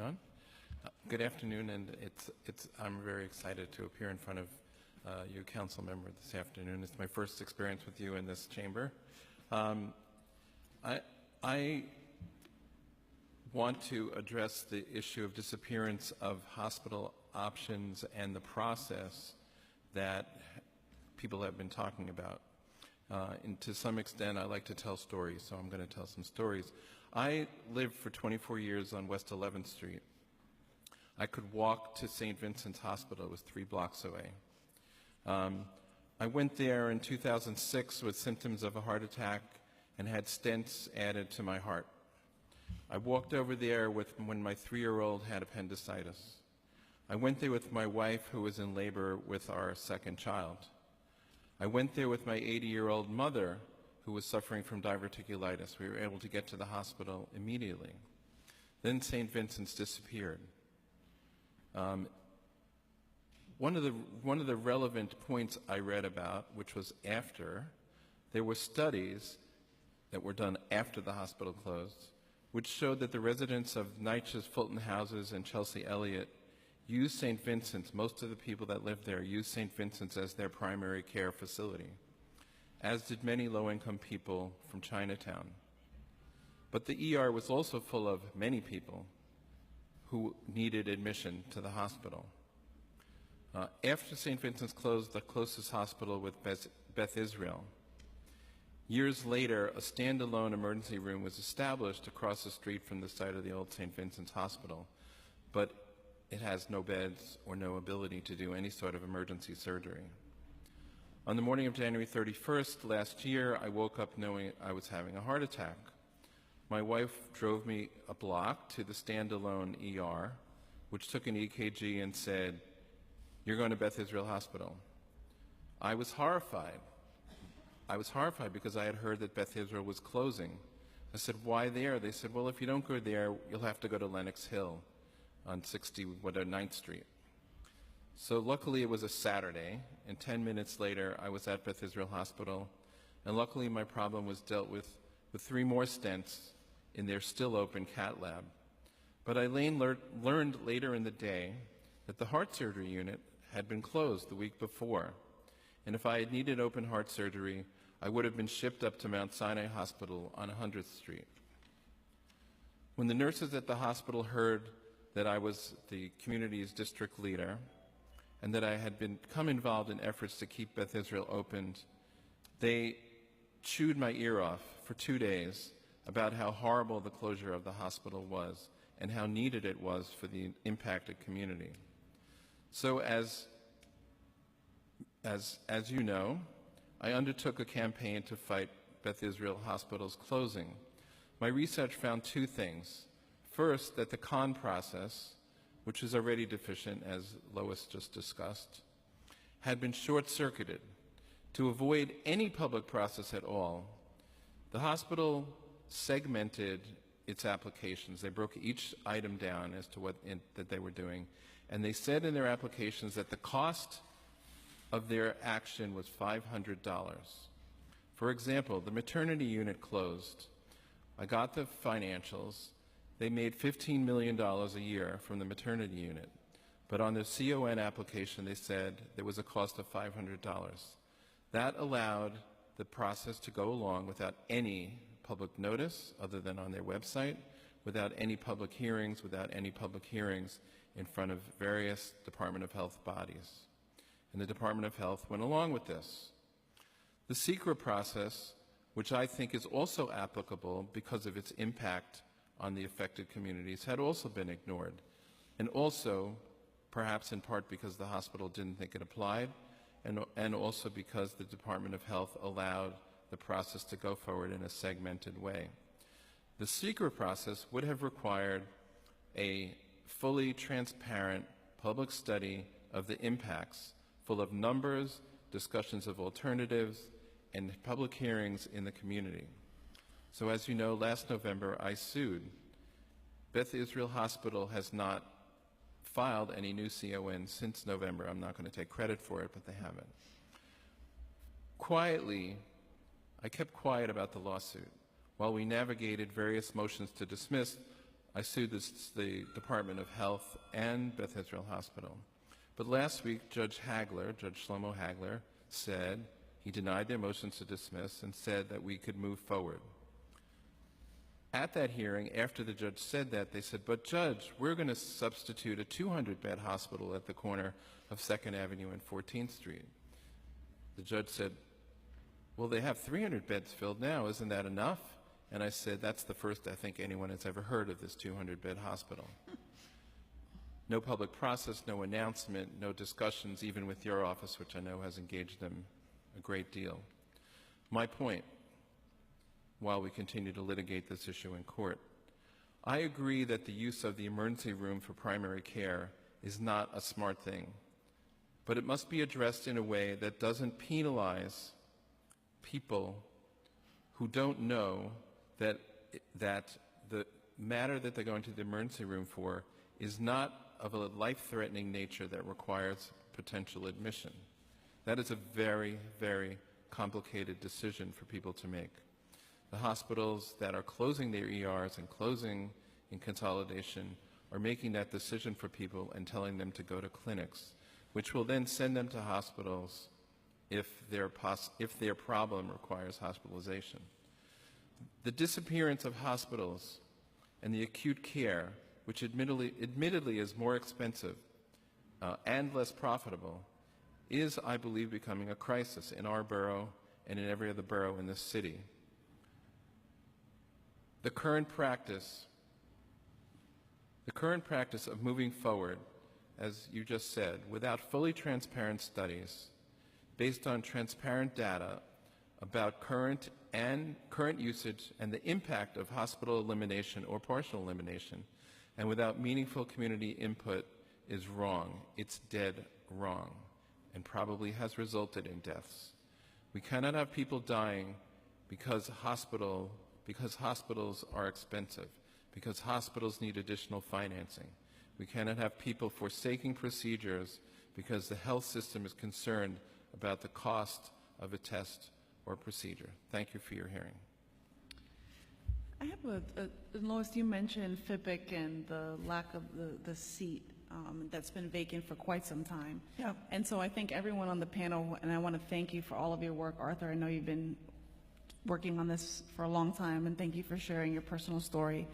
On? Good afternoon, and I'm very excited to appear in front of you, council member, this afternoon. It's my first experience with you in this chamber. I want to address the issue of disappearance of hospital options and the process that people have been talking about. And to some extent, I like to tell stories, so I'm going to tell some stories. I lived for 24 years on West 11th Street. I could walk to St. Vincent's Hospital. It was 3 blocks away. I went there in 2006 with symptoms of a heart attack and had stents added to my heart. I walked over there when my 3-year-old had appendicitis. I went there with my wife, who was in labor with our second child. I went there with my 80-year-old mother, who was suffering from diverticulitis. We were able to get to the hospital immediately. Then St. Vincent's disappeared. One of the relevant points I read about, which was after, there were studies that were done after the hospital closed, which showed that the residents of NYCHA's Fulton Houses and Chelsea Elliott used St. Vincent's. Most of the people that lived there used St. Vincent's as their primary care facility, as did many low-income people from Chinatown. But the ER was also full of many people who needed admission to the hospital. After St. Vincent's closed, the closest hospital was Beth Israel. Years later, a standalone emergency room was established across the street from the site of the old St. Vincent's Hospital, but it has no beds or no ability to do any sort of emergency surgery. On the morning of January 31st last year, I woke up knowing I was having a heart attack. My wife drove me a block to the standalone ER, which took an EKG and said, "You're going to Beth Israel Hospital." I was horrified. I was horrified because I had heard that Beth Israel was closing. I said, "Why there?" They said, "Well, if you don't go there, you'll have to go to Lenox Hill on 9th Street. So luckily it was a Saturday, and 10 minutes later I was at Beth Israel Hospital, and luckily my problem was dealt with 3 more stents in their still open cath lab. But I learned later in the day that the heart surgery unit had been closed the week before, and if I had needed open heart surgery, I would have been shipped up to Mount Sinai Hospital on 100th Street. When the nurses at the hospital heard that I was the community's district leader and that I had become involved in efforts to keep Beth Israel opened, they chewed my ear off for 2 days about how horrible the closure of the hospital was and how needed it was for the impacted community. So as you know, I undertook a campaign to fight Beth Israel Hospital's closing. My research found 2 things. First, that the con process, which is already deficient, as Lois just discussed, had been short-circuited. To avoid any public process at all, the hospital segmented its applications. They broke each item down as to what that they were doing, and they said in their applications that the cost of their action was $500. For example, the maternity unit closed. I got the financials. They made $15 million a year from the maternity unit, but on their CON application they said there was a cost of $500. That allowed the process to go along without any public notice other than on their website, without any public hearings, in front of various Department of Health bodies. And the Department of Health went along with this. The secret process, which I think is also applicable because of its impact on the affected communities, had also been ignored, and also perhaps in part because the hospital didn't think it applied, and also because the Department of Health allowed the process to go forward in a segmented way. The secret process would have required a fully transparent public study of the impacts, full of numbers, discussions of alternatives, and public hearings in the community. So as you know, last November I sued. Beth Israel Hospital has not filed any new CON since November. I'm not going to take credit for it, but they haven't. Quietly, I kept quiet about the lawsuit while we navigated various motions to dismiss, I sued the Department of Health and Beth Israel Hospital. But last week, Judge Shlomo Hagler, said he denied their motions to dismiss and said that we could move forward. At that hearing, after the judge said that, they said, but Judge, we're going to substitute a 200-bed hospital at the corner of 2nd Avenue and 14th Street. The judge said, well, they have 300 beds filled now. Isn't that enough? And I said, that's the first I think anyone has ever heard of this 200-bed hospital. No public process, no announcement, no discussions, even with your office, which I know has engaged them a great deal. My point, while we continue to litigate this issue in court, I agree that the use of the emergency room for primary care is not a smart thing, but it must be addressed in a way that doesn't penalize people who don't know that the matter that they're going to the emergency room for is not of a life-threatening nature that requires potential admission. That is a very, very complicated decision for people to make. The hospitals that are closing their ERs and closing in consolidation are making that decision for people and telling them to go to clinics, which will then send them to hospitals if their problem requires hospitalization. The disappearance of hospitals and the acute care, which admittedly is more expensive and less profitable, is, I believe, becoming a crisis in our borough and in every other borough in this city. The current practice of moving forward, as you just said, without fully transparent studies, based on transparent data about current usage and the impact of hospital elimination or partial elimination, and without meaningful community input, is wrong. It's dead wrong, and probably has resulted in deaths. We cannot have people dying because hospitals are expensive, because hospitals need additional financing. We cannot have people forsaking procedures because the health system is concerned about the cost of a test or procedure. Thank you for your hearing. I have Lois, you mentioned FIPIC and the lack of the seat that's been vacant for quite some time. Yeah. And so I think everyone on the panel, and I want to thank you for all of your work. Arthur, I know you've been working on this for a long time, and thank you for sharing your personal story.